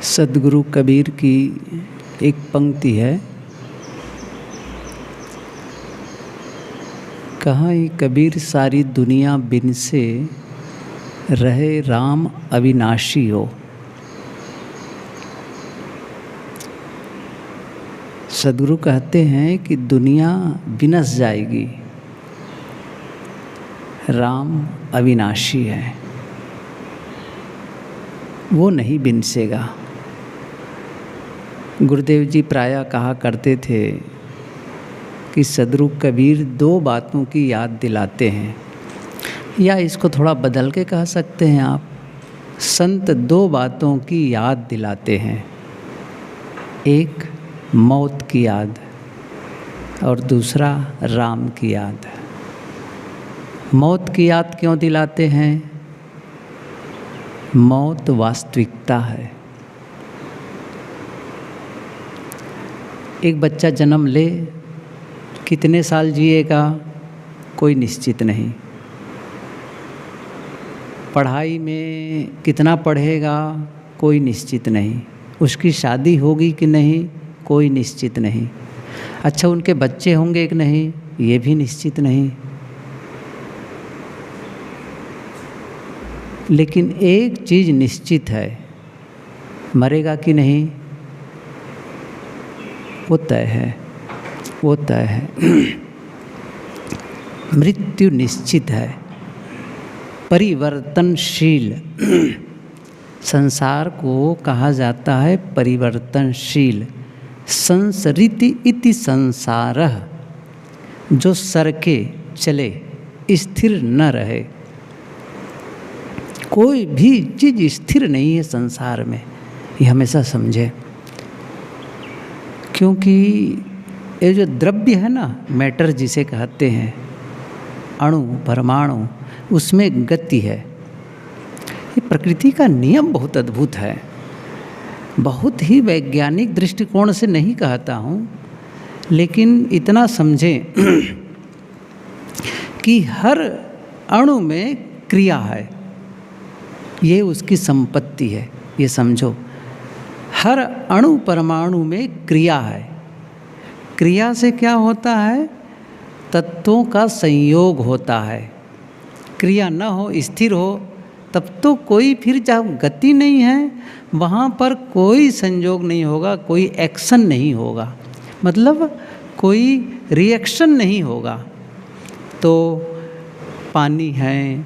सद्गुरु कबीर की एक पंक्ति है, कहाँ ये कबीर सारी दुनिया बिन से रहे राम अविनाशी हो। सद्गुरु कहते हैं कि दुनिया विनस जाएगी, राम अविनाशी है, वो नहीं बिनसेगा। गुरुदेव जी प्रायः कहा करते थे कि सद्गुरु कबीर दो बातों की याद दिलाते हैं, या इसको थोड़ा बदल के कह सकते हैं आप, संत दो बातों की याद दिलाते हैं। एक मौत की याद और दूसरा राम की याद। मौत की याद क्यों दिलाते हैं? मौत वास्तविकता है। एक बच्चा जन्म ले, कितने साल जिएगा कोई निश्चित नहीं। पढ़ाई में कितना पढ़ेगा कोई निश्चित नहीं। उसकी शादी होगी कि नहीं कोई निश्चित नहीं। अच्छा, उनके बच्चे होंगे कि नहीं ये भी निश्चित नहीं। लेकिन एक चीज़ निश्चित है, मरेगा कि नहीं वो तय है, वो तय है। मृत्यु निश्चित है, परिवर्तनशील। संसार को कहा जाता है परिवर्तनशील। संसरिति इति संसारः, जो सरके चले, स्थिर न रहे। कोई भी चीज़ स्थिर नहीं है संसार में, ये हमेशा समझे। क्योंकि ये जो द्रव्य है ना, मैटर जिसे कहते हैं, अणु परमाणु, उसमें गति है। ये प्रकृति का नियम बहुत अद्भुत है। बहुत ही वैज्ञानिक दृष्टिकोण से नहीं कहता हूँ, लेकिन इतना समझें कि हर अणु में क्रिया है, ये उसकी संपत्ति है। ये समझो, हर अणु परमाणु में क्रिया है। क्रिया से क्या होता है? तत्वों का संयोग होता है। क्रिया न हो, स्थिर हो, तब तो कोई, फिर जब गति नहीं है वहाँ पर कोई संयोग नहीं होगा, कोई एक्शन नहीं होगा, मतलब कोई रिएक्शन नहीं होगा। तो पानी है,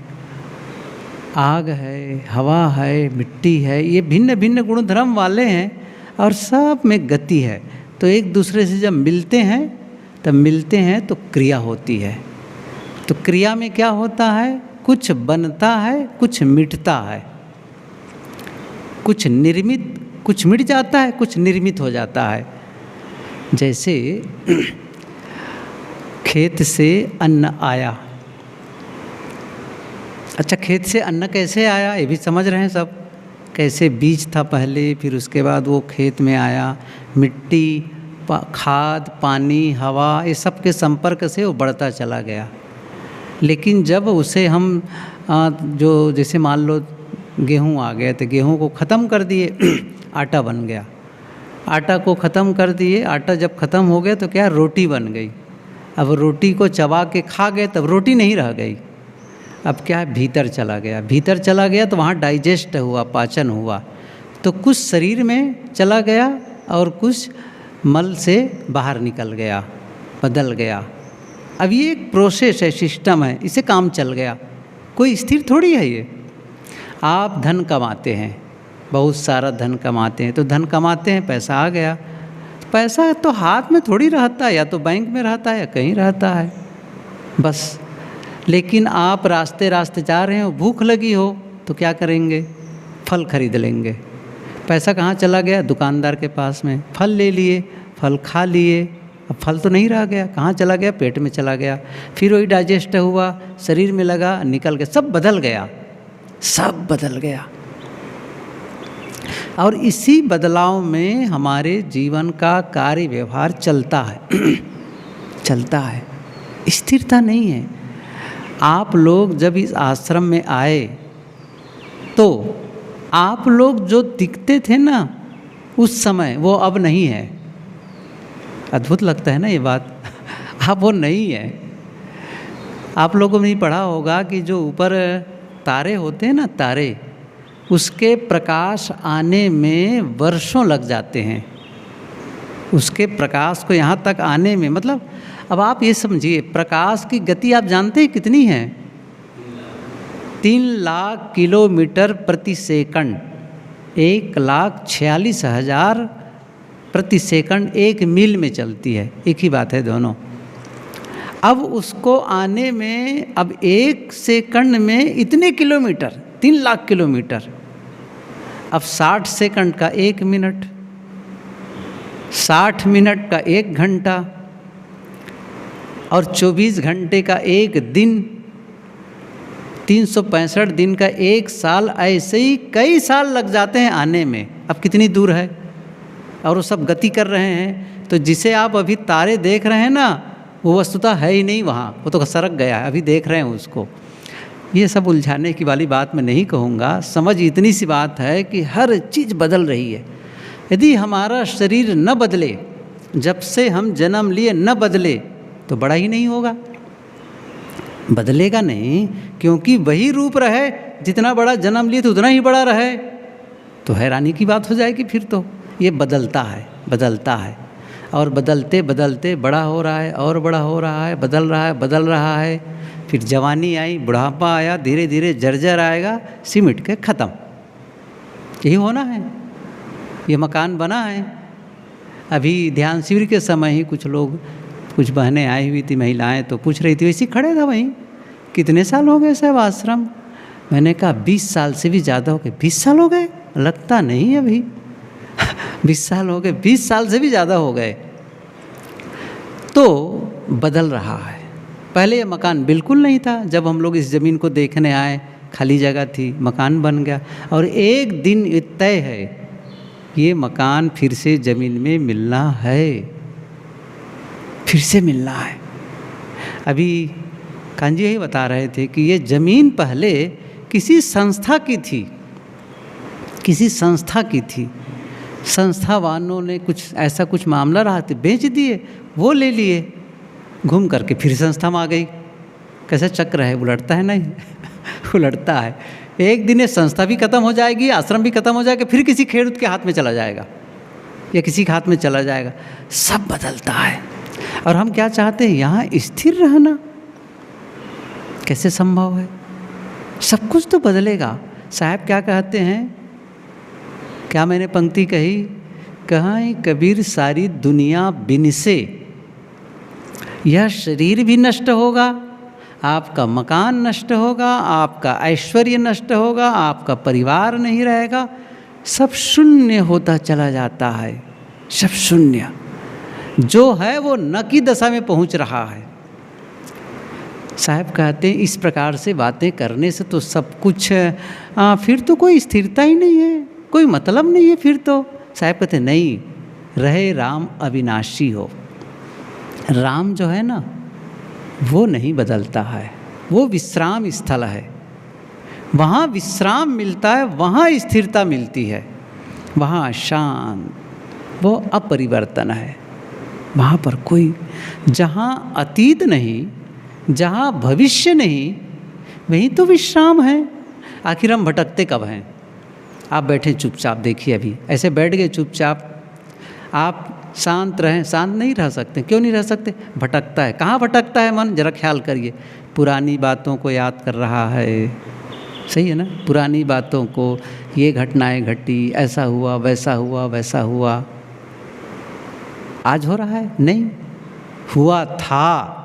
आग है, हवा है, मिट्टी है, ये भिन्न भिन्न गुणधर्म वाले हैं और सब में गति है। तो एक दूसरे से जब मिलते हैं तो क्रिया होती है। तो क्रिया में क्या होता है? कुछ बनता है, कुछ मिटता है, कुछ मिट जाता है, कुछ निर्मित हो जाता है। जैसे खेत से अन्न आया। अच्छा, खेत से अन्न कैसे आया ये भी समझ रहे हैं सब। कैसे बीज था पहले, फिर उसके बाद वो खेत में आया, मिट्टी, खाद, पानी, हवा, ये सब के संपर्क से वो बढ़ता चला गया। लेकिन जब उसे हम जो जैसे मान लो गेहूँ आ गए, तो गेहूँ को ख़त्म कर दिए, आटा बन गया। आटा को ख़त्म कर दिए, आटा जब ख़त्म हो गया तो क्या, रोटी बन गई। अब रोटी को चबा के खा गए तब रोटी नहीं रह गई। अब क्या है, भीतर चला गया तो वहाँ डाइजेस्ट हुआ, पाचन हुआ, तो कुछ शरीर में चला गया और कुछ मल से बाहर निकल गया, बदल गया। अब ये एक प्रोसेस है, सिस्टम है, इसे काम चल गया। कोई स्थिर थोड़ी है ये। आप धन कमाते हैं, बहुत सारा धन कमाते हैं, तो धन कमाते हैं, पैसा आ गया। पैसा तो हाथ में थोड़ी रहता है, या तो बैंक में रहता है या कहीं रहता है बस। लेकिन आप रास्ते रास्ते जा रहे हो, भूख लगी हो तो क्या करेंगे? फल खरीद लेंगे। पैसा कहाँ चला गया? दुकानदार के पास में। फल ले लिए, फल खा लिए, अब फल तो नहीं रह गया, कहाँ चला गया? पेट में चला गया। फिर वही डाइजेस्ट हुआ, शरीर में लगा, निकल गया, सब बदल गया, सब बदल गया। और इसी बदलाव में हमारे जीवन का कार्य व्यवहार चलता है चलता है, स्थिरता नहीं है। आप लोग जब इस आश्रम में आए तो आप लोग जो दिखते थे ना, उस समय वो अब नहीं है। अद्भुत लगता है ना ये बात। अब वो नहीं है। आप लोगों ने नहीं पढ़ा होगा कि जो ऊपर तारे होते हैं ना, तारे, उसके प्रकाश आने में वर्षों लग जाते हैं। उसके प्रकाश को यहाँ तक आने में, मतलब अब आप ये समझिए, प्रकाश की गति आप जानते हैं कितनी है? 3 लाख किलोमीटर प्रति सेकंड, 1,46,000 प्रति सेकंड 1 मील में चलती है। एक ही बात है दोनों। अब उसको आने में, अब 1 सेकंड में इतने किलोमीटर, 3 लाख किलोमीटर। अब 60 सेकंड का 1 मिनट, 60 मिनट का 1 घंटा, और 24 घंटे का 1 दिन, 365 दिन का 1 साल, ऐसे ही कई साल लग जाते हैं आने में। अब कितनी दूर है, और वो सब गति कर रहे हैं। तो जिसे आप अभी तारे देख रहे हैं ना, वो वस्तुतः है ही नहीं वहाँ, वो तो सरक गया है, अभी देख रहे हैं उसको। ये सब उलझाने की वाली बात मैं नहीं कहूँगा। समझ इतनी सी बात है कि हर चीज़ बदल रही है। यदि हमारा शरीर न बदले, जब से हम जन्म लिए न बदले, तो बड़ा ही नहीं होगा। बदलेगा नहीं, क्योंकि वही रूप रहे, जितना बड़ा जन्म लिए तो उतना ही बड़ा रहे, तो हैरानी की बात हो जाएगी फिर तो। ये बदलता है, बदलता है, और बदलते बदलते बड़ा हो रहा है, और बड़ा हो रहा है, बदल रहा है, बदल रहा है। फिर जवानी आई, बुढ़ापा आया, धीरे धीरे जर्जर आएगा, सिमट के ख़त्म। यही होना है। ये मकान बना है। अभी ध्यान शिविर के समय ही कुछ लोग, कुछ बहनें आई हुई थी, महिलाएं, तो पूछ रही थी, वैसे खड़े था वहीं, कितने साल हो गए साहब आश्रम? मैंने कहा 20 साल से भी ज़्यादा हो गए। 20 साल हो गए? लगता नहीं अभी 20 साल हो गए, 20 साल से भी ज़्यादा हो गए। तो बदल रहा है। पहले ये मकान बिल्कुल नहीं था। जब हम लोग इस ज़मीन को देखने आए, खाली जगह थी, मकान बन गया, और एक दिन तय है, ये मकान फिर से ज़मीन में मिलना है, फिर से मिलना है। अभी कांजी यही बता रहे थे कि ये ज़मीन पहले किसी संस्था की थी, किसी संस्था की थी। संस्था वालों ने कुछ ऐसा कुछ मामला रहा था, बेच दिए, वो ले लिए, घूम करके फिर संस्था में आ गई। कैसा चक्र है, उलटता है नहीं उलटता है। एक दिन ये संस्था भी खत्म हो जाएगी, आश्रम भी खत्म हो जाएगा, फिर किसी खेडूत के हाथ में चला जाएगा, या किसी के हाथ में चला जाएगा। सब बदलता है। और हम क्या चाहते हैं? यहाँ स्थिर रहना। कैसे संभव है? सब कुछ तो बदलेगा। साहब क्या कहते हैं, क्या मैंने पंक्ति कही, कहाँ कबीर सारी दुनिया बिन से, यह शरीर भी नष्ट होगा, आपका मकान नष्ट होगा, आपका ऐश्वर्य नष्ट होगा, आपका परिवार नहीं रहेगा, सब शून्य होता चला जाता है। सब शून्य, जो है वो न की दशा में पहुंच रहा है। साहब कहते हैं इस प्रकार से बातें करने से तो सब कुछ, फिर तो कोई स्थिरता ही नहीं है, कोई मतलब नहीं है फिर तो। साहब कहते हैं नहीं, रहे राम अविनाशी हो। राम जो है ना, वो नहीं बदलता है, वो विश्राम स्थल है। वहाँ विश्राम मिलता है, वहाँ स्थिरता मिलती है, वहाँ शांत, वो अपरिवर्तन है। वहाँ पर कोई, जहाँ अतीत नहीं, जहाँ भविष्य नहीं, वहीं तो विश्राम है। आखिर हम भटकते कब हैं? आप बैठे चुपचाप, देखिए अभी ऐसे बैठ गए चुपचाप, आप शांत रहें, शांत नहीं रह सकते। क्यों नहीं रह सकते? भटकता है। कहाँ भटकता है मन? जरा ख्याल करिए। पुरानी बातों को याद कर रहा है, सही है ना? पुरानी बातों को, ये घटनाएं घटी, ऐसा हुआ, वैसा हुआ, वैसा हुआ। आज हो रहा है? नहीं, हुआ था,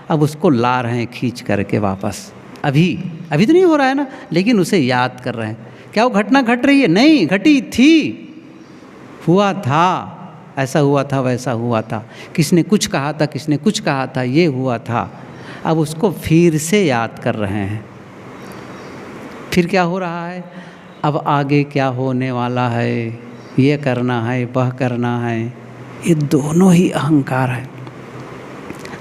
अब उसको ला रहे हैं खींच करके वापस। अभी तो नहीं हो रहा है ना, लेकिन उसे याद कर रहे हैं। क्या वो घटना घट रही है? नहीं, घटी थी, हुआ था, ऐसा हुआ था, वैसा हुआ था, किसने कुछ कहा था, किसने कुछ कहा था, ये हुआ था। अब उसको फिर से याद कर रहे हैं। फिर क्या हो रहा है? अब आगे क्या होने वाला है, ये करना है, वह करना है। ये दोनों ही अहंकार है।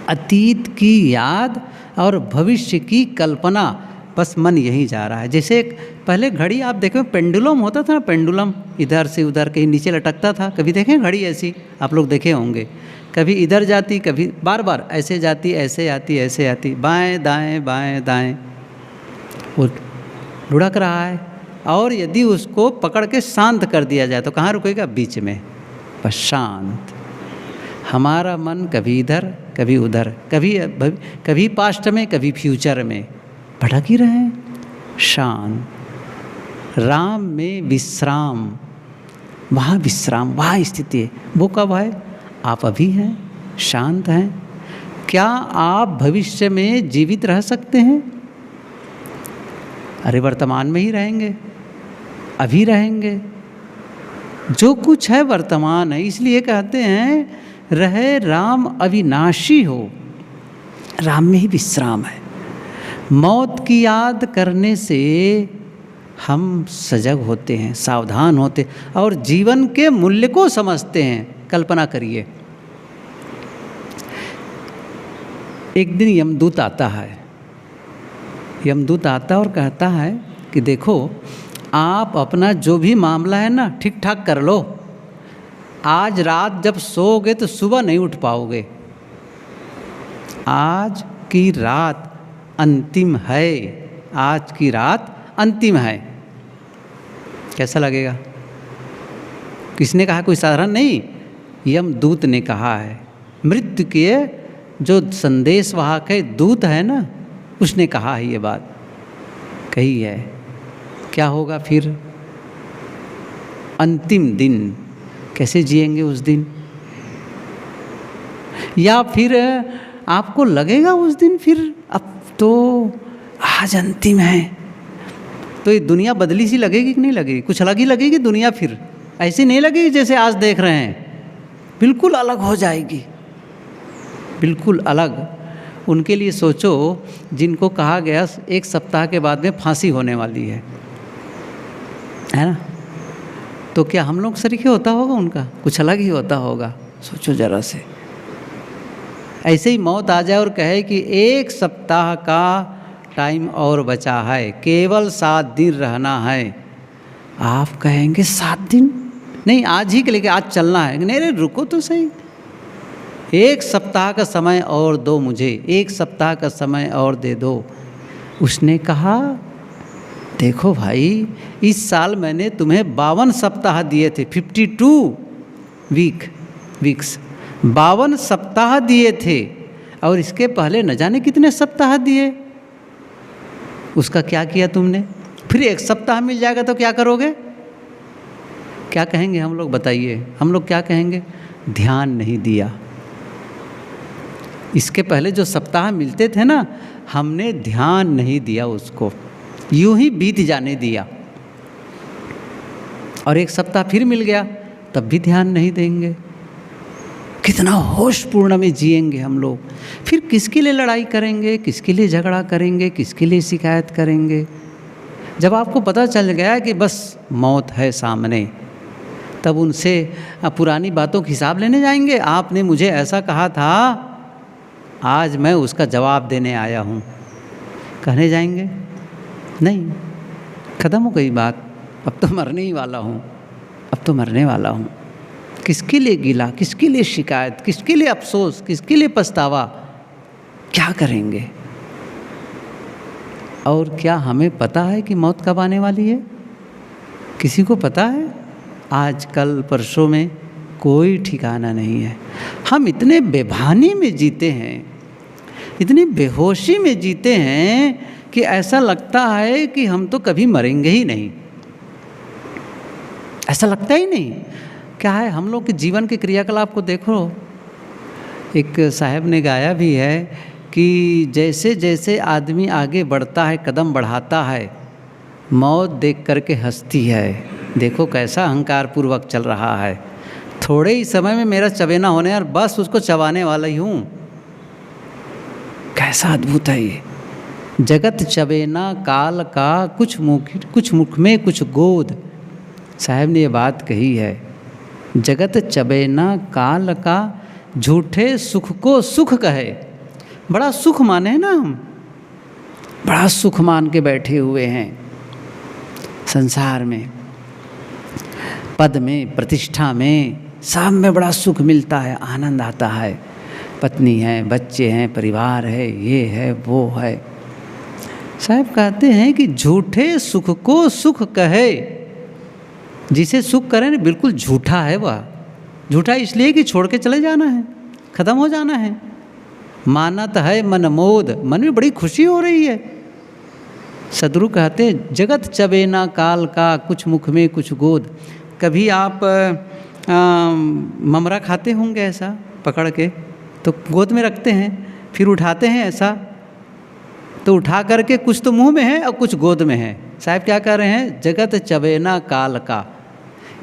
अतीत की याद और भविष्य की कल्पना बस मन यहीं जा रहा है। जैसे एक पहले घड़ी आप देखें, पेंडुलम होता था ना, पेंडुलम इधर से उधर कहीं नीचे लटकता था, कभी देखें घड़ी ऐसी, आप लोग देखे होंगे, कभी इधर जाती, कभी बार बार ऐसे जाती, ऐसे आती, ऐसे आती, बाएं दाएं, वो लुढ़क रहा है। और यदि उसको पकड़ के शांत कर दिया जाए तो कहाँ रुकेगा? बीच में, बस शांत। हमारा मन कभी इधर कभी उधर, कभी पास्ट में कभी फ्यूचर में भटक ही रहे हैं। शांत, राम में विश्राम, वहाँ विश्राम, वहाँ स्थिति है। वो कब है? आप अभी हैं, शांत हैं। क्या आप भविष्य में जीवित रह सकते हैं? अरे वर्तमान में ही रहेंगे, अभी रहेंगे। जो कुछ है वर्तमान है, इसलिए कहते हैं रहे राम अविनाशी हो, राम में ही विश्राम है। मौत की याद करने से हम सजग होते हैं, सावधान होते और जीवन के मूल्य को समझते हैं। कल्पना करिए, एक दिन यमदूत आता है, यमदूत आता और कहता है कि देखो, आप अपना जो भी मामला है ना ठीक ठाक कर लो, आज रात जब सोओगे तो सुबह नहीं उठ पाओगे, आज की रात अंतिम है, आज की रात अंतिम है। कैसा लगेगा? किसने कहा? कोई साधारण नहीं, यमदूत ने कहा है। मृत्यु के जो संदेशवाहक है, दूत है ना, उसने कहा है, ये बात कही है। क्या होगा फिर? अंतिम दिन कैसे जिएंगे उस दिन? या फिर आपको लगेगा उस दिन फिर अब तो आज अंतिम है, तो ये दुनिया बदली सी लगेगी कि नहीं लगेगी? कुछ अलग ही लगेगी दुनिया, फिर ऐसी नहीं लगेगी जैसे आज देख रहे हैं, बिल्कुल अलग हो जाएगी, बिल्कुल अलग। उनके लिए सोचो जिनको कहा गया एक सप्ताह के बाद में फांसी होने वाली है ना, तो क्या हम लोग सरीखे होता होगा उनका? कुछ अलग ही होता होगा। सोचो जरा से, ऐसे ही मौत आ जाए और कहे कि एक सप्ताह का टाइम और बचा है, केवल 7 दिन रहना है। आप कहेंगे 7 दिन? नहीं, आज ही के लिए, आज चलना है। नहीं रे, रुको तो सही, एक सप्ताह का समय और दो मुझे, एक सप्ताह का समय और दे दो। उसने कहा देखो भाई, इस साल मैंने तुम्हें 52 सप्ताह दिए थे, 52 वीक्स, 52 सप्ताह दिए थे, और इसके पहले न जाने कितने सप्ताह दिए। उसका क्या किया तुमने? फिर एक सप्ताह मिल जाएगा तो क्या करोगे? क्या कहेंगे हम लोग? बताइए, हम लोग क्या कहेंगे? ध्यान नहीं दिया। इसके पहले जो सप्ताह मिलते थे ना, हमने ध्यान नहीं दिया, उसको यूं ही बीत जाने दिया। और एक सप्ताह फिर मिल गया, तब भी ध्यान नहीं देंगे। कितना होशपूर्ण में जिएंगे हम लोग। फिर किसके लिए लड़ाई करेंगे, किसके लिए झगड़ा करेंगे, किसके लिए शिकायत करेंगे? जब आपको पता चल गया कि बस मौत है सामने, तब उनसे पुरानी बातों का हिसाब लेने जाएंगे। आपने मुझे ऐसा कहा था, आज मैं उसका जवाब देने आया हूँ, कहने जाएंगे? नहीं, ख़त्म हो गई बात, अब तो मरने ही वाला हूँ, अब तो मरने वाला हूँ। किसके लिए गिला, किसके लिए शिकायत, किसके लिए अफसोस, किसके लिए पछतावा? क्या करेंगे? और क्या हमें पता है कि मौत कब आने वाली है? किसी को पता है? आज कल परसों में कोई ठिकाना नहीं है। हम इतने बेभानी में जीते हैं, इतनी बेहोशी में जीते हैं कि ऐसा लगता है कि हम तो कभी मरेंगे ही नहीं। ऐसा लगता ही नहीं। क्या है, हम लोग के जीवन के क्रियाकलाप को देखो। एक साहब ने गाया भी है कि जैसे जैसे आदमी आगे बढ़ता है, कदम बढ़ाता है, मौत देख करके हंसती है। देखो कैसा अहंकार पूर्वक चल रहा है, थोड़े ही समय में मेरा चबेना होने और बस उसको चबाने वाला ही हूँ। कैसा अद्भुत है ये। जगत चबेना काल का, कुछ मुख में कुछ गोद। साहब ने ये बात कही है, जगत चबेना काल का, झूठे सुख को सुख कहे। बड़ा सुख माने ना हम, बड़ा सुख मान के बैठे हुए हैं संसार में, पद में, प्रतिष्ठा में, सब में बड़ा सुख मिलता है, आनंद आता है। पत्नी है, बच्चे हैं, परिवार है, ये है, वो है। साहब कहते हैं कि झूठे सुख को सुख कहे, जिसे सुख करें ना बिल्कुल झूठा है वह। झूठा इसलिए कि छोड़ के चले जाना है, ख़त्म हो जाना है। मानत है मन मोद, मन में बड़ी खुशी हो रही है। सदगुरु कहते हैं जगत चबेना काल का, कुछ मुख में कुछ गोद। कभी आप ममरा खाते होंगे ऐसा पकड़ के, तो गोद में रखते हैं, फिर उठाते हैं ऐसा, तो उठा करके कुछ तो मुंह में है और कुछ गोद में है। साहब क्या कह रहे हैं, जगत चबेना काल का।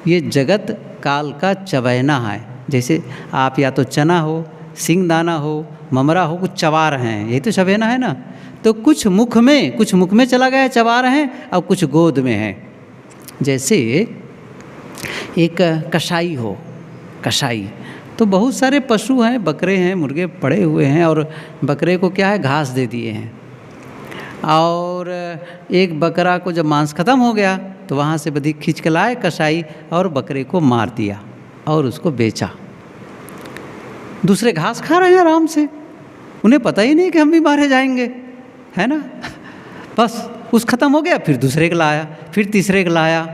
ये जगत काल का चबैना है। जैसे आप या तो चना हो, सिंगदाना हो, ममरा हो, कुछ चबा रहे हैं, यही तो चबेना है ना। तो कुछ मुख में चला गया चबा रहे हैं, और कुछ गोद में है। जैसे एक कसाई हो, कसाई तो बहुत सारे पशु हैं, बकरे हैं, मुर्गे पड़े हुए हैं, और बकरे को क्या है, घास दे दिए हैं। और एक बकरा को जब मांस ख़त्म हो गया तो वहाँ से बधी खींच के लाए कसाई, और बकरे को मार दिया और उसको बेचा। दूसरे घास खा रहे हैं आराम से, उन्हें पता ही नहीं कि हम भी मारे जाएंगे, है ना। बस उस ख़त्म हो गया, फिर दूसरे को लाया, फिर तीसरे को लाया।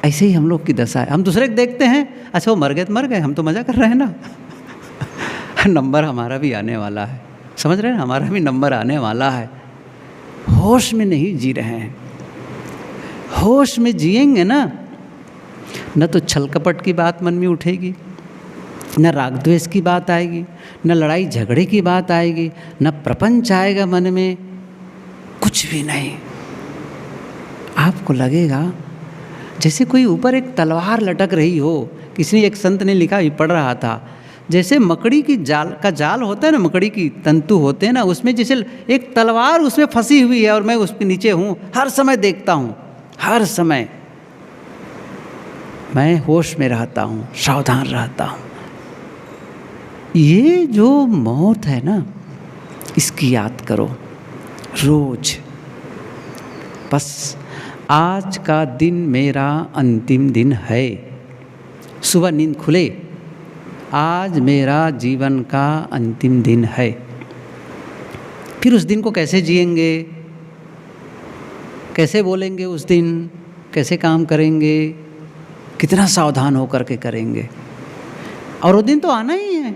ऐसे ही हम लोग की दशा है। हम दूसरे को देखते हैं, अच्छा वो मर गए तो मर गए, हम तो मज़ा कर रहे हैं ना। नंबर हमारा भी आने वाला है, समझ रहे हैं, हमारा भी नंबर आने वाला है। होश में नहीं जी रहे हैं। होश में जिएंगे ना, न तो छल कपट की बात मन में उठेगी, न राग द्वेष की बात आएगी, न लड़ाई झगड़े की बात आएगी, न प्रपंच आएगा मन में, कुछ भी नहीं। आपको लगेगा जैसे कोई ऊपर एक तलवार लटक रही हो। किसी ने, एक संत ने लिखा, ये पढ़ रहा था, जैसे मकड़ी की जाल होता है ना, मकड़ी की तंतु होते हैं ना, उसमें जैसे एक तलवार उसमें फंसी हुई है और मैं उसके नीचे हूँ, हर समय देखता हूँ, हर समय मैं होश में रहता हूँ, सावधान रहता हूँ। ये जो मौत है ना, इसकी याद करो रोज। बस आज का दिन मेरा अंतिम दिन है। सुबह नींद खुले, आज मेरा जीवन का अंतिम दिन है। फिर उस दिन को कैसे जिएंगे, कैसे बोलेंगे उस दिन, कैसे काम करेंगे, कितना सावधान होकर के करेंगे। और वो दिन तो आना ही है,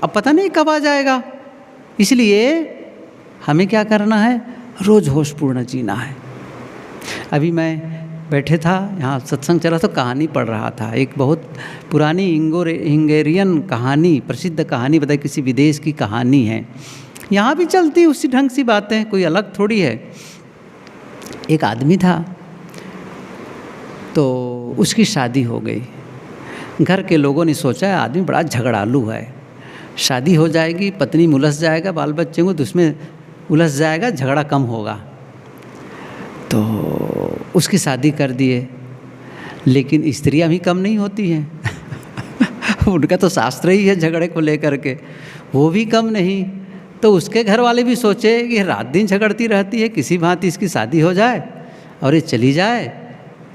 अब पता नहीं कब आ जाएगा। इसलिए हमें क्या करना है, रोज़ होशपूर्ण जीना है। अभी मैं बैठे था, यहाँ सत्संग चला तो कहानी पढ़ रहा था। एक बहुत पुरानी हिंगेरियन कहानी, प्रसिद्ध कहानी बताई, किसी विदेश की कहानी है। यहाँ भी चलती उसी ढंग सी बातें, कोई अलग थोड़ी है। एक आदमी था, तो उसकी शादी हो गई। घर के लोगों ने सोचा आदमी बड़ा झगड़ालू है, शादी हो जाएगी, पत्नी में उलझ जाएगा, बाल बच्चे को तो उसमें उलझ जाएगा, झगड़ा कम होगा। तो उसकी शादी कर दिए। लेकिन स्त्रियां भी कम नहीं होती हैं। उनका तो शास्त्र ही है झगड़े को लेकर के, वो भी कम नहीं। तो उसके घर वाले भी सोचे कि रात दिन झगड़ती रहती है, किसी भांति इसकी शादी हो जाए और ये चली जाए।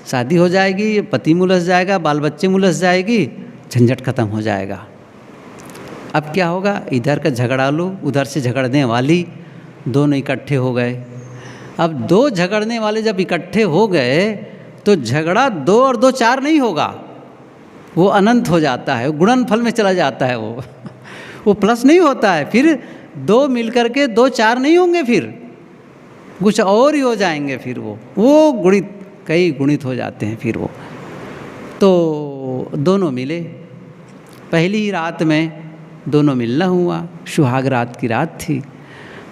शादी हो जाएगी, पति में उलझ जाएगा, बाल बच्चे में उलझ जाएगी, झंझट खत्म हो जाएगा। अब क्या होगा, इधर का झगड़ालू, उधर से झगड़ने वाली, दोनों इकट्ठे हो गए। अब दो झगड़ने वाले जब इकट्ठे हो गए तो झगड़ा 2 और 2 4 नहीं होगा, वो अनंत हो जाता है, गुणनफल में चला जाता है। वो प्लस नहीं होता है। फिर 2 मिलकर के 2 4 नहीं होंगे, फिर कुछ और ही हो जाएंगे। फिर वो गुणित, कई गुणित हो जाते हैं फिर वो। तो दोनों मिले, पहली ही रात में दोनों मिलना हुआ, सुहाग रात की रात थी।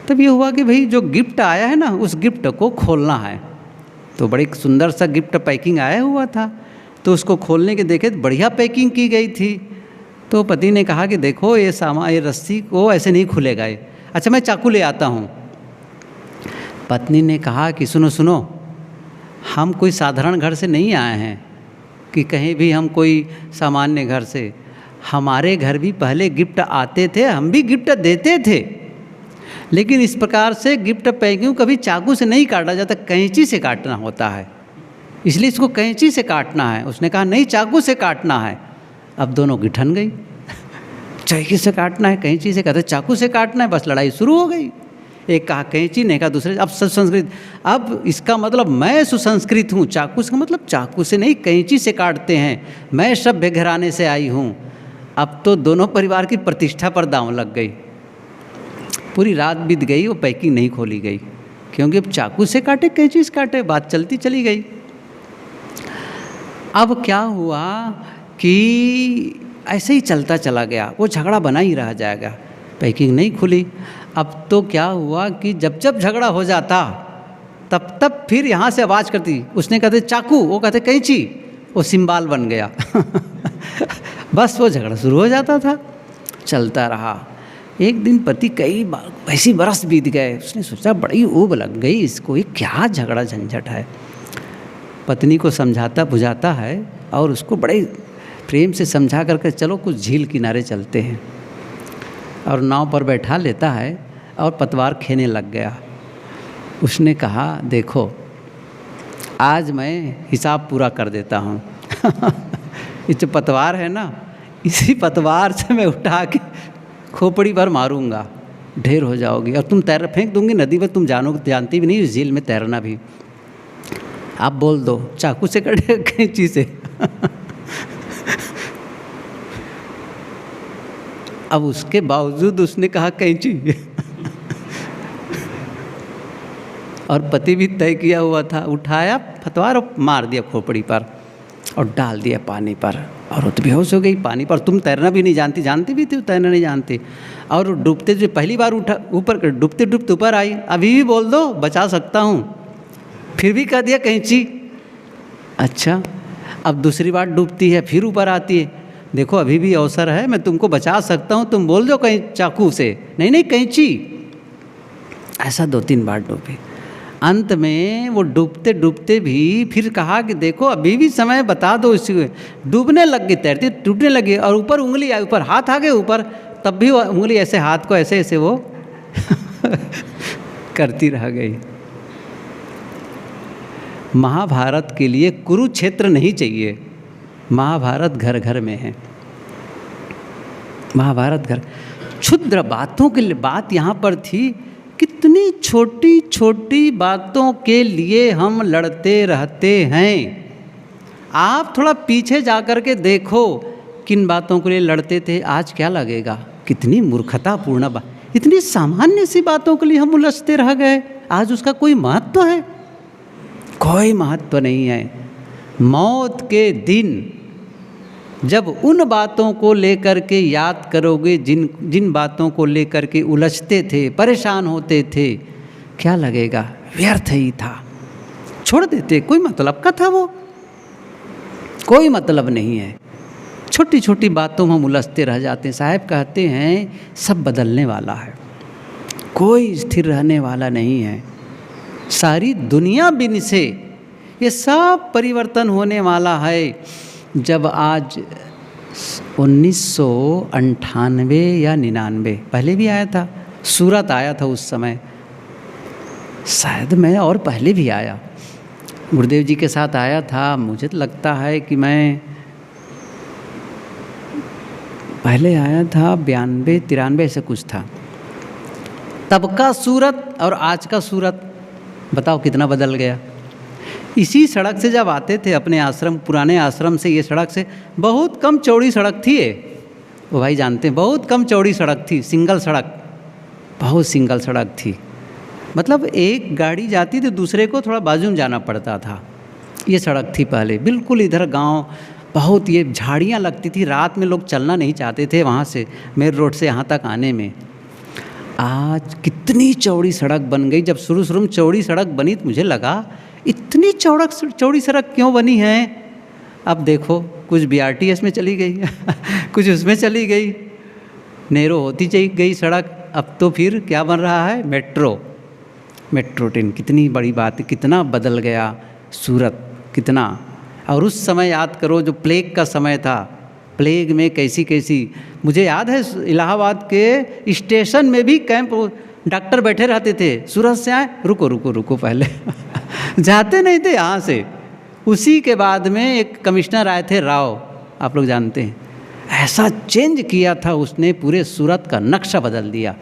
तब ये हुआ कि भाई जो गिफ्ट आया है ना, उस गिफ्ट को खोलना है। तो बड़ी सुंदर सा गिफ्ट पैकिंग आया हुआ था, तो उसको खोलने के देखे बढ़िया पैकिंग की गई थी। तो पति ने कहा कि देखो ये सामान, ये रस्सी को ऐसे नहीं खुलेगा ये, अच्छा मैं चाकू ले आता हूँ। पत्नी ने कहा कि सुनो सुनो, हम कोई साधारण घर से नहीं आए हैं कि कहीं भी हम कोई सामान्य घर से, हमारे घर भी पहले गिफ्ट आते थे, हम भी गिफ्ट देते थे। लेकिन इस प्रकार से गिफ्ट पैकिंग कभी चाकू से नहीं काटा जाता, कैंची से काटना होता है, इसलिए इसको कैंची से काटना है। उसने कहा नहीं, चाकू से काटना है। अब दोनों गिठन गई, चाकू से काटना है, कैंची से, कहते चाकू से काटना है, बस लड़ाई शुरू हो गई। एक कहा कैंची, ने कहा दूसरे। अब सुसंस्कृत, अब इसका मतलब मैं सुसंस्कृत हूँ, चाकू से मतलब चाकू से नहीं कैंची से काटते हैं, मैं सभ्य घराने से आई हूँ। अब तो दोनों परिवार की प्रतिष्ठा पर दांव लग गई। पूरी रात बीत गई, वो पैकिंग नहीं खोली गई, क्योंकि अब चाकू से काटे कैंची से काटे, बात चलती चली गई। अब क्या हुआ कि ऐसे ही चलता चला गया, वो झगड़ा बना ही रह जाएगा, पैकिंग नहीं खुली। अब तो क्या हुआ कि जब जब झगड़ा हो जाता तब तब फिर यहाँ से आवाज़ करती, उसने कहते चाकू, वो कहते कैंची, वो सिंबाल बन गया। बस वो झगड़ा शुरू हो जाता था, चलता रहा। एक दिन पति कई ऐसी बरस बीत गए, उसने सोचा बड़ी ऊब लग गई इसको, ये क्या झगड़ा झंझट है। पत्नी को समझाता बुझाता है और उसको बड़े प्रेम से समझा करके चलो कुछ झील किनारे चलते हैं, और नाव पर बैठा लेता है और पतवार खेने लग गया। उसने कहा देखो आज मैं हिसाब पूरा कर देता हूँ। ये जो पतवार है ना, इसी पतवार से मैं उठा के खोपड़ी पर मारूंगा, ढेर हो जाओगी, और तुम तैर फेंक दूंगी नदी में, तुम जानती भी नहीं उस झील में तैरना भी। आप बोल दो चाकू से कटे कैंची से। अब उसके बावजूद उसने कहा कैंची। और पति भी तय किया हुआ था, उठाया पतवार और मार दिया खोपड़ी पर और डाल दिया पानी पर, और वो तो बेहोश हो गई पानी पर। तुम तैरना भी नहीं जानती, जानती भी थी तैरना नहीं जानती, और डूबते जो पहली बार उठा ऊपर, डूबते डूबते ऊपर आई, अभी भी बोल दो बचा सकता हूँ, फिर भी कह दिया कैंची। अच्छा, अब दूसरी बार डूबती है, फिर ऊपर आती है, देखो अभी भी अवसर है, मैं तुमको बचा सकता हूँ, तुम बोल दो कहीं चाकू से, नहीं नहीं कैंची। ऐसा 2-3 बार डूबी। अंत में वो डूबते डूबते भी फिर कहा कि देखो अभी भी समय, बता दो इसी। डूबने लग गई, तैरती टूटने लगी, और ऊपर उंगली आई, ऊपर हाथ आ गए ऊपर, तब भी वो उंगली ऐसे हाथ को ऐसे ऐसे वो करती रह गई। महाभारत के लिए कुरुक्षेत्र नहीं चाहिए, महाभारत घर घर में है। महाभारत घर, क्षुद्र बातों के लिए बात यहाँ पर थी, कितनी छोटी छोटी बातों के लिए हम लड़ते रहते हैं। आप थोड़ा पीछे जा कर के देखो किन बातों के लिए लड़ते थे, आज क्या लगेगा, कितनी मूर्खतापूर्ण बात, इतनी सामान्य सी बातों के लिए हम उलझते रह गए, आज उसका कोई महत्व है? कोई महत्व नहीं है। मौत के दिन जब उन बातों को लेकर के याद करोगे, जिन बातों को लेकर के उलझते थे, परेशान होते थे, क्या लगेगा, व्यर्थ ही था, छोड़ देते, कोई मतलब का था वो, कोई मतलब नहीं है। छोटी छोटी बातों में हम उलझते रह जाते हैं। साहब कहते हैं सब बदलने वाला है, कोई स्थिर रहने वाला नहीं है। सारी दुनिया बिन से ये सब परिवर्तन होने वाला है। जब आज 1998 या 99, पहले भी आया था, सूरत आया था उस समय, शायद मैं और पहले भी आया, गुरुदेव जी के साथ आया था। मुझे तो लगता है कि मैं पहले आया था 92-93 ऐसा कुछ था। तब का सूरत और आज का सूरत बताओ कितना बदल गया। इसी सड़क से जब आते थे अपने आश्रम, पुराने आश्रम से, ये सड़क से बहुत कम चौड़ी सड़क थी ये, वो भाई जानते हैं, बहुत कम चौड़ी सड़क थी, सिंगल सड़क, बहुत सिंगल सड़क थी। मतलब एक गाड़ी जाती थी, दूसरे को थोड़ा बाजू में जाना पड़ता था। ये सड़क थी पहले, बिल्कुल इधर गांव, बहुत ये झाड़ियाँ लगती थी, रात में लोग चलना नहीं चाहते थे वहाँ से, मेन रोड से यहाँ तक आने में। आज कितनी चौड़ी सड़क बन गई। जब शुरू शुरू में चौड़ी सड़क बनी तो मुझे लगा इतनी चौड़ी सड़क क्यों बनी है। अब देखो कुछ BRTS में चली गई, कुछ उसमें चली गई, नैरो होती चली गई सड़क। अब तो फिर क्या बन रहा है, मेट्रो ट्रेन। कितनी बड़ी बात है, कितना बदल गया सूरत, कितना। और उस समय याद करो जो प्लेग का समय था, प्लेग में कैसी कैसी, मुझे याद है इलाहाबाद के स्टेशन में भी कैंप डॉक्टर बैठे रहते थे, सूरत से आए, रुको रुको रुको पहले जाते नहीं थे यहाँ से। उसी के बाद में एक कमिश्नर आए थे राव, आप लोग जानते हैं, ऐसा चेंज किया था उसने, पूरे सूरत का नक्शा बदल दिया।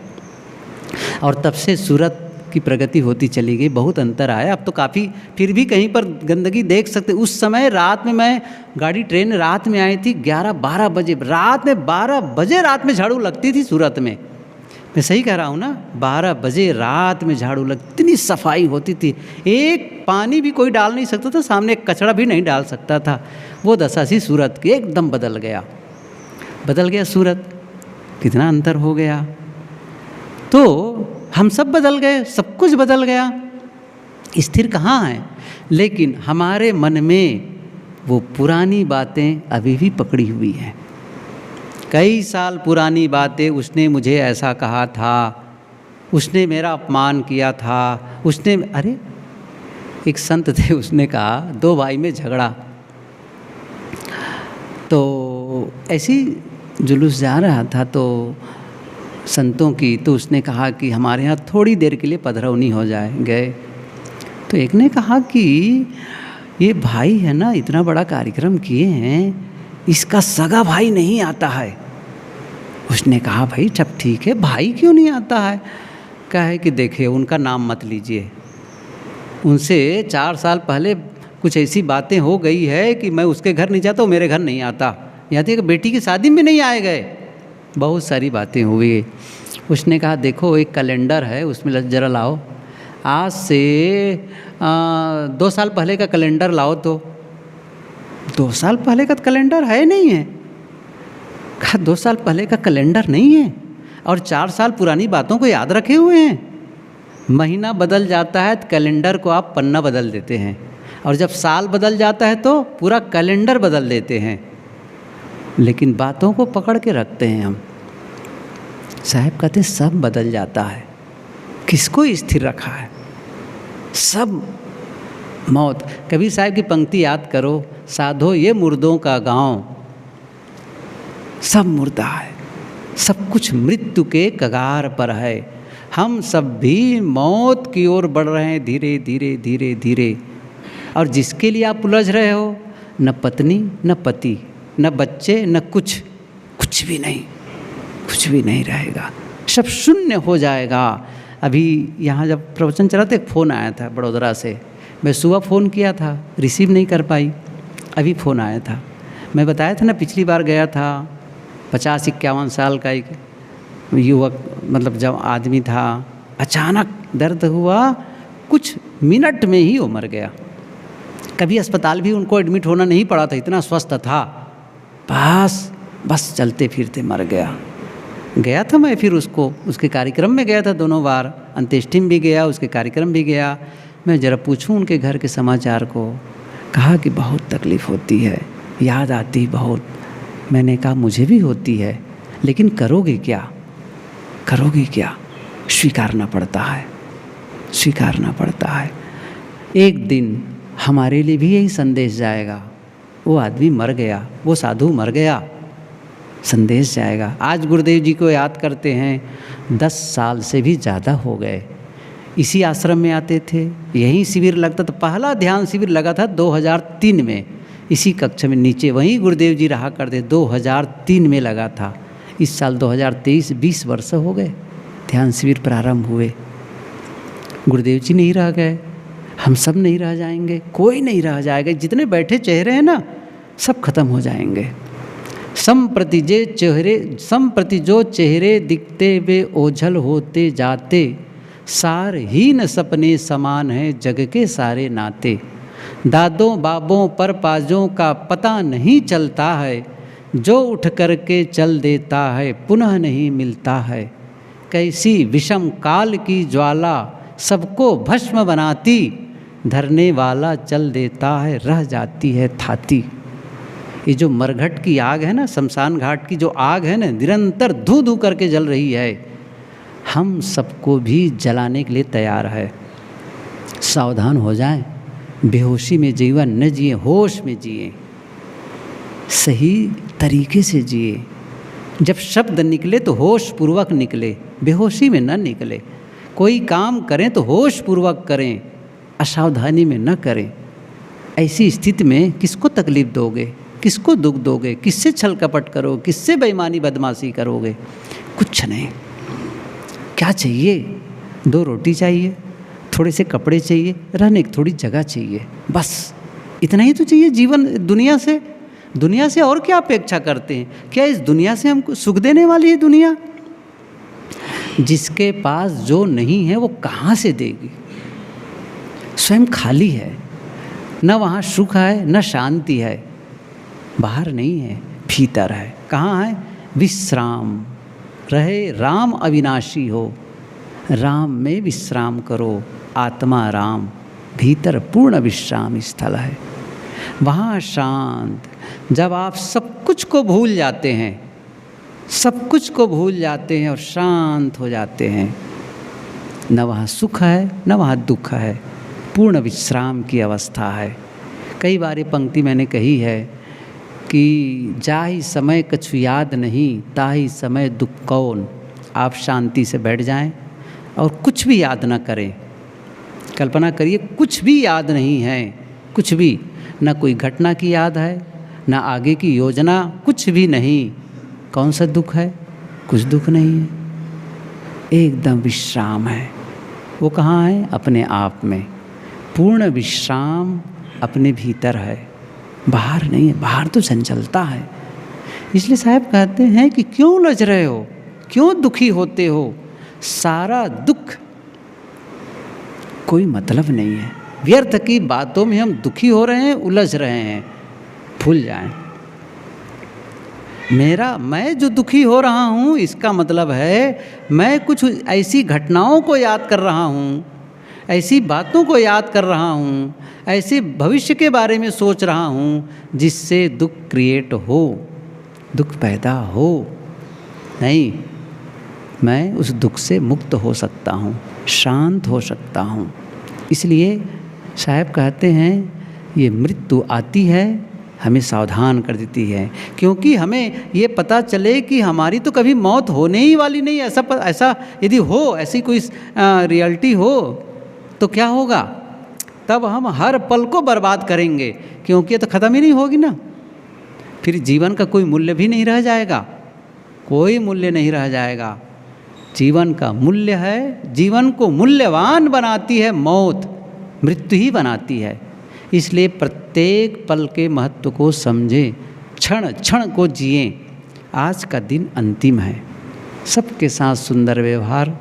और तब से सूरत की प्रगति होती चली गई, बहुत अंतर आया। अब तो काफ़ी, फिर भी कहीं पर गंदगी देख सकते। उस समय रात में, मैं गाड़ी ट्रेन रात में आई थी 11-12 बजे, रात में 12 बजे रात में झाड़ू लगती थी सूरत में, मैं सही कह रहा हूँ ना, 12 बजे रात में झाड़ू लग, इतनी सफाई होती थी, एक पानी भी कोई डाल नहीं सकता था, सामने एक कचरा भी नहीं डाल सकता था। वो दशा सी सूरत की, एकदम बदल गया सूरत, कितना अंतर हो गया। तो हम सब बदल गए, सब कुछ बदल गया, स्थिर कहाँ है, लेकिन हमारे मन में वो पुरानी बातें अभी भी पकड़ी हुई हैं। कई साल पुरानी बातें, उसने मुझे ऐसा कहा था, उसने मेरा अपमान किया था, उसने, अरे एक संत थे, उसने कहा 2 भाई में झगड़ा, तो ऐसी जुलूस जा रहा था तो संतों की, तो उसने कहा कि हमारे यहाँ थोड़ी देर के लिए पधरौनी हो जाए। गए तो एक ने कहा कि ये भाई है ना, इतना बड़ा कार्यक्रम किए हैं, इसका सगा भाई नहीं आता है। उसने कहा भाई जब ठीक है, भाई क्यों नहीं आता है? कहा है कि देखिए उनका नाम मत लीजिए, उनसे 4 साल पहले कुछ ऐसी बातें हो गई है कि मैं उसके घर नहीं जाता, वो मेरे घर नहीं आता, यहाँ तक कि बेटी की शादी में नहीं आए गए, बहुत सारी बातें हुई। उसने कहा देखो एक कैलेंडर है, उसमें ज़रा लाओ, आज से 2 साल पहले का कैलेंडर लाओ। तो 2 साल पहले का कैलेंडर है नहीं है। कहा 2 साल पहले का कैलेंडर नहीं है और 4 साल पुरानी बातों को याद रखे हुए हैं। महीना बदल जाता है तो कैलेंडर को आप पन्ना बदल देते हैं, और जब साल बदल जाता है तो पूरा कैलेंडर बदल देते हैं, लेकिन बातों को पकड़ के रखते हैं हम। साहब कहते सब बदल जाता है, किसको स्थिर रखा है? सब मौत। कबीर साहब की पंक्ति याद करो, साधो ये मुर्दों का गांव, सब मुर्दा है, सब कुछ मृत्यु के कगार पर है। हम सब भी मौत की ओर बढ़ रहे हैं धीरे धीरे धीरे धीरे। और जिसके लिए आप उलझ रहे हो, न पत्नी न पति न बच्चे न कुछ भी नहीं, कुछ भी नहीं रहेगा, सब शून्य हो जाएगा। अभी यहाँ जब प्रवचन चला था, एक फ़ोन आया था बड़ौदरा से, मैं सुबह फ़ोन किया था, रिसीव नहीं कर पाई, अभी फ़ोन आया था। मैं बताया था ना पिछली बार गया था, 50-51 साल का एक युवक, मतलब जब आदमी था, अचानक दर्द हुआ, कुछ मिनट में ही वो मर गया। कभी अस्पताल भी उनको एडमिट होना नहीं पड़ा था, इतना स्वस्थ था, बस चलते फिरते मर गया। गया था मैं फिर उसके कार्यक्रम में गया था, दोनों बार अंत्येष्टि में भी गया, उसके कार्यक्रम भी गया। मैं ज़रा पूछूं उनके घर के समाचार को। कहा कि बहुत तकलीफ़ होती है, याद आती बहुत। मैंने कहा मुझे भी होती है, लेकिन करोगे क्या? स्वीकारना पड़ता है। एक दिन हमारे लिए भी यही संदेश जाएगा, वो आदमी मर गया, वो साधु मर गया, संदेश जाएगा। आज गुरुदेव जी को याद करते हैं, 10 साल से भी ज़्यादा हो गए। इसी आश्रम में आते थे, यहीं शिविर लगता था। पहला ध्यान शिविर लगा था 2003 में, इसी कक्ष में नीचे, वहीं गुरुदेव जी रहा करते। 2003 में लगा था, इस साल 2023, 20 वर्ष हो गए ध्यान शिविर प्रारंभ हुए। गुरुदेव जी नहीं रह गए, हम सब नहीं रह जाएंगे, कोई नहीं रह जाएगा। जितने बैठे चेहरे हैं ना, सब खत्म हो जाएंगे। संप्रति जो चेहरे दिखते वे ओझल होते जाते, सारहीन सपने समान है जग के सारे नाते। दादों बाबों पर पाजों का पता नहीं चलता है, जो उठ करके चल देता है पुनः नहीं मिलता है। कैसी विषम काल की ज्वाला सबको भस्म बनाती, धरने वाला चल देता है रह जाती है थाती। ये जो मरघट की आग है ना, शमशान घाट की जो आग है ना, निरंतर धू धू करके जल रही है, हम सबको भी जलाने के लिए तैयार है। सावधान हो जाएं, बेहोशी में जीवन न जिए, होश में जिए, सही तरीके से जिए। जब शब्द निकले तो होश पूर्वक निकले, बेहोशी में न निकले। कोई काम करें तो होश पूर्वक करें, असावधानी में न करें। ऐसी स्थिति में किसको तकलीफ़ दोगे, किसको दुख दोगे, किससे छल कपट करोगे, किससे बेईमानी बदमाशी करोगे? कुछ नहीं। क्या चाहिए? 2 रोटी चाहिए, थोड़े से कपड़े चाहिए, रहने की थोड़ी जगह चाहिए, बस इतना ही तो चाहिए जीवन दुनिया से और क्या अपेक्षा करते हैं? क्या इस दुनिया से हमको सुख देने वाली है दुनिया? जिसके पास जो नहीं है वो कहाँ से देगी? स्वयं खाली है, न वहाँ सुख है न शांति है, बाहर नहीं है, भीतर है। कहाँ है? विश्राम रहे, राम अविनाशी हो, राम में विश्राम करो, आत्मा राम, भीतर पूर्ण विश्राम स्थल है। वहाँ शांत, जब आप सब कुछ को भूल जाते हैं, सब कुछ को भूल जाते हैं और शांत हो जाते हैं, न वहाँ सुख है न वहाँ दुख है, पूर्ण विश्राम की अवस्था है। कई बार ये पंक्ति मैंने कही है कि जाहि समय कछु याद नहीं, ताहि समय दुख कौन। आप शांति से बैठ जाएं और कुछ भी याद ना करें। कल्पना करिए कुछ भी याद नहीं है, कुछ भी, ना कोई घटना की याद है, ना आगे की योजना, कुछ भी नहीं। कौन सा दुख है? कुछ दुख नहीं है, एकदम विश्राम है। वो कहाँ है? अपने आप में। पूर्ण विश्राम अपने भीतर है, बाहर नहीं है। बाहर तो चंचलता है। इसलिए साहब कहते हैं कि क्यों उलझ रहे हो, क्यों दुखी होते हो? सारा दुख कोई मतलब नहीं है, व्यर्थ की बातों में हम दुखी हो रहे हैं, उलझ रहे हैं। भूल जाएं, मैं जो दुखी हो रहा हूँ इसका मतलब है मैं कुछ ऐसी घटनाओं को याद कर रहा हूँ, ऐसी बातों को याद कर रहा हूँ, ऐसे भविष्य के बारे में सोच रहा हूँ जिससे दुख क्रिएट हो, दुख पैदा हो। नहीं, मैं उस दुख से मुक्त हो सकता हूँ, शांत हो सकता हूँ। इसलिए साहब कहते हैं ये मृत्यु आती है, हमें सावधान कर देती है, क्योंकि हमें ये पता चले कि हमारी तो कभी मौत होने ही वाली नहीं। ऐसा यदि हो, ऐसी कोई रियलिटी हो तो क्या होगा? तब हम हर पल को बर्बाद करेंगे, क्योंकि ये तो ख़त्म ही नहीं होगी ना। फिर जीवन का कोई मूल्य भी नहीं रह जाएगा, कोई मूल्य नहीं रह जाएगा। जीवन का मूल्य है, जीवन को मूल्यवान बनाती है मौत, मृत्यु ही बनाती है। इसलिए प्रत्येक पल के महत्व को समझें, क्षण क्षण को जिएं। आज का दिन अंतिम है। सबके साथ सुंदर व्यवहार,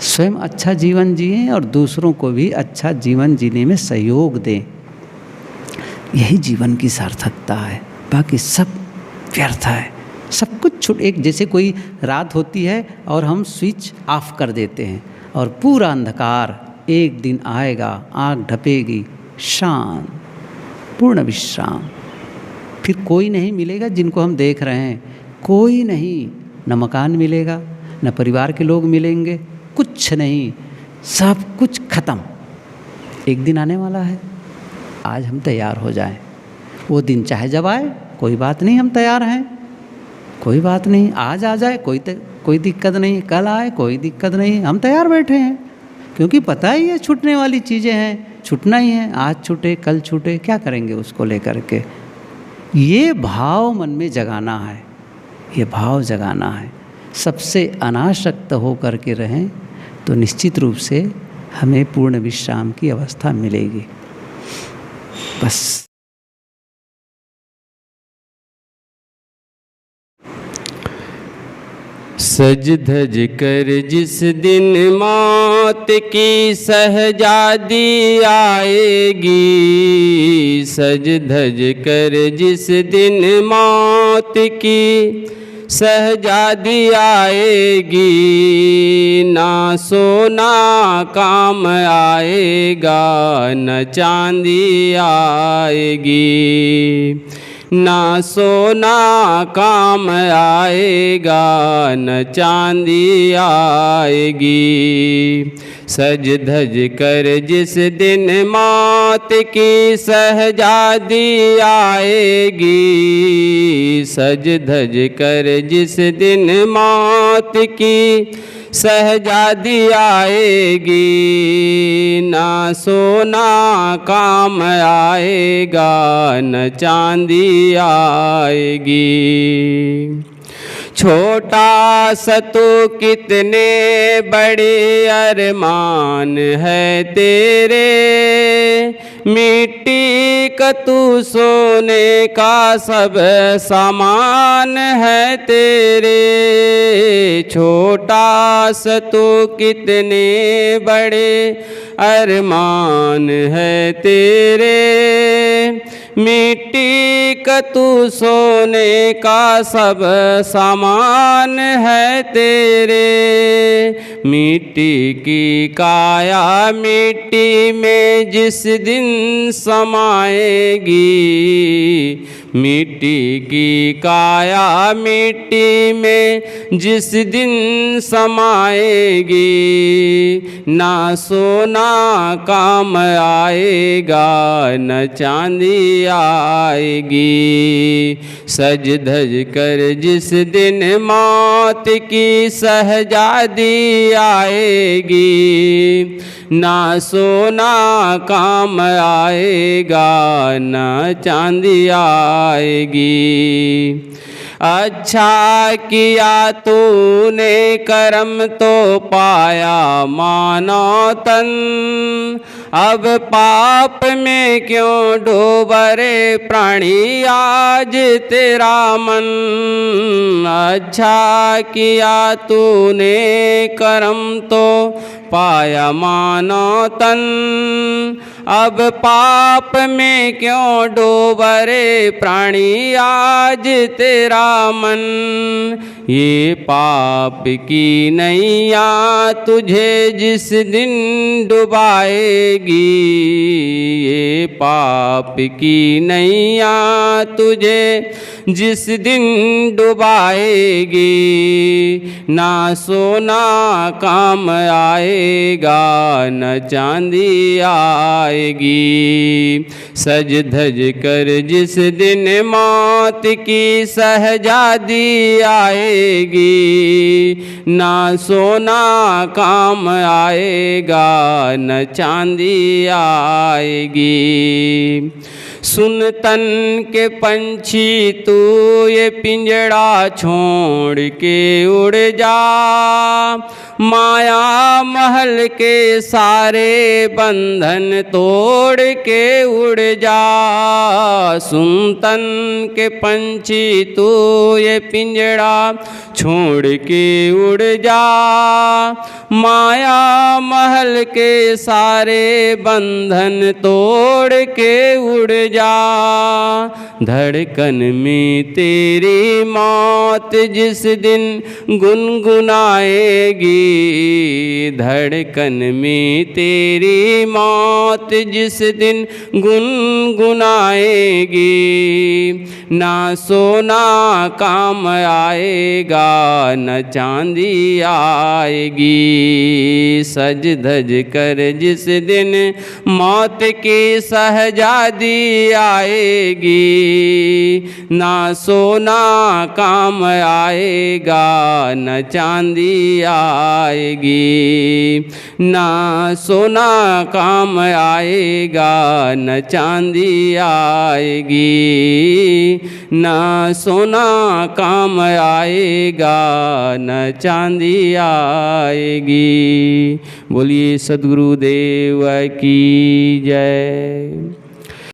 स्वयं अच्छा जीवन जिएं और दूसरों को भी अच्छा जीवन जीने में सहयोग दें। यही जीवन की सार्थकता है, बाकी सब व्यर्थ है। सब कुछ एक जैसे कोई रात होती है और हम स्विच ऑफ कर देते हैं और पूरा अंधकार, एक दिन आएगा, आँख ढपेगी, शांत, पूर्ण विश्राम। फिर कोई नहीं मिलेगा जिनको हम देख रहे हैं, कोई नहीं, न मकान मिलेगा, न परिवार के लोग मिलेंगे, कुछ नहीं, सब कुछ खत्म। एक दिन आने वाला है, आज हम तैयार हो जाएं। वो दिन चाहे जब आए, कोई बात नहीं, हम तैयार हैं, कोई बात नहीं। आज आ जाए कोई दिक्कत नहीं, कल आए कोई दिक्कत नहीं, हम तैयार बैठे हैं, क्योंकि पता ही है छूटने वाली चीज़ें हैं, छूटना ही है। आज छूटे कल छूटे, क्या करेंगे उसको लेकर के? ये भाव मन में जगाना है, ये भाव जगाना है। सबसे अनासक्त हो कर के रहें तो निश्चित रूप से हमें पूर्ण विश्राम की अवस्था मिलेगी। बस। सज धज कर जिस दिन मौत की शहजादी आएगी, सज धज कर जिस दिन मौत की शहजादी आएगी, ना सोना काम आएगा न चांदी आएगी, ना सोना काम आएगा न चांदी आएगी। सज धज कर जिस दिन मौत की शहजादी आएगी, सज धज कर जिस दिन मौत की शहजादी आएगी, ना सोना काम आएगा न चांदी आएगी। छोटा सा तो कितने बड़े अरमान है तेरे, मिट्टी का तू सोने का सब सामान है तेरे। छोटा सा तो कितने बड़े अरमान है तेरे, मिट्टी का तू सोने का सब सामान है तेरे। मिट्टी की काया मिट्टी में जिस दिन समाएगी, मिट्टी की काया मिट्टी में जिस दिन समाएगी, ना सोना काम आएगा न चांदी आएगी। सज धज कर जिस दिन मौत की शहजादी आएगी, ना सोना काम आएगा न चांदी आएगी। अच्छा किया तूने करम तो पाया मानव तन, अब पाप में क्यों डूबरे प्राणी आज तेरा मन। अच्छा किया तूने करम तो पाया मानव तन, अब पाप में क्यों डूबरे प्राणी आज तेरा मन। ये पाप की नैया तुझे जिस दिन डुबाएगी, ये पाप की नैया तुझे जिस दिन डुबाएगी, ना सोना काम आएगा न चांदी आएगी। सज धज कर जिस दिन मौत की शहजादी आएगी, ना सोना काम आएगा न चांदी आएगी। सुन तन के पंछी तू ये पिंजड़ा छोड़ के उड़ जा, माया महल के सारे बंधन तोड़ के उड़ जा। सुन तन के पंछी तू ये पिंजड़ा छोड़ के उड़ जा, माया महल के सारे बंधन तोड़ के उड़ जा। धड़कन में तेरी मौत जिस दिन गुनगुनाएगी, धड़कन में तेरी मौत जिस दिन गुनगुनाएगी, ना सोना काम आएगा न चांदी आएगी। सज धज कर जिस दिन मौत की शहजादी आएगी, ना सोना काम आएगा न चांदी आएगी, ना सोना काम आएगा न चांदी आएगी, ना सोना काम आएगा न चांदी आएगी। बोलिए सद्गुरुदेव की जय।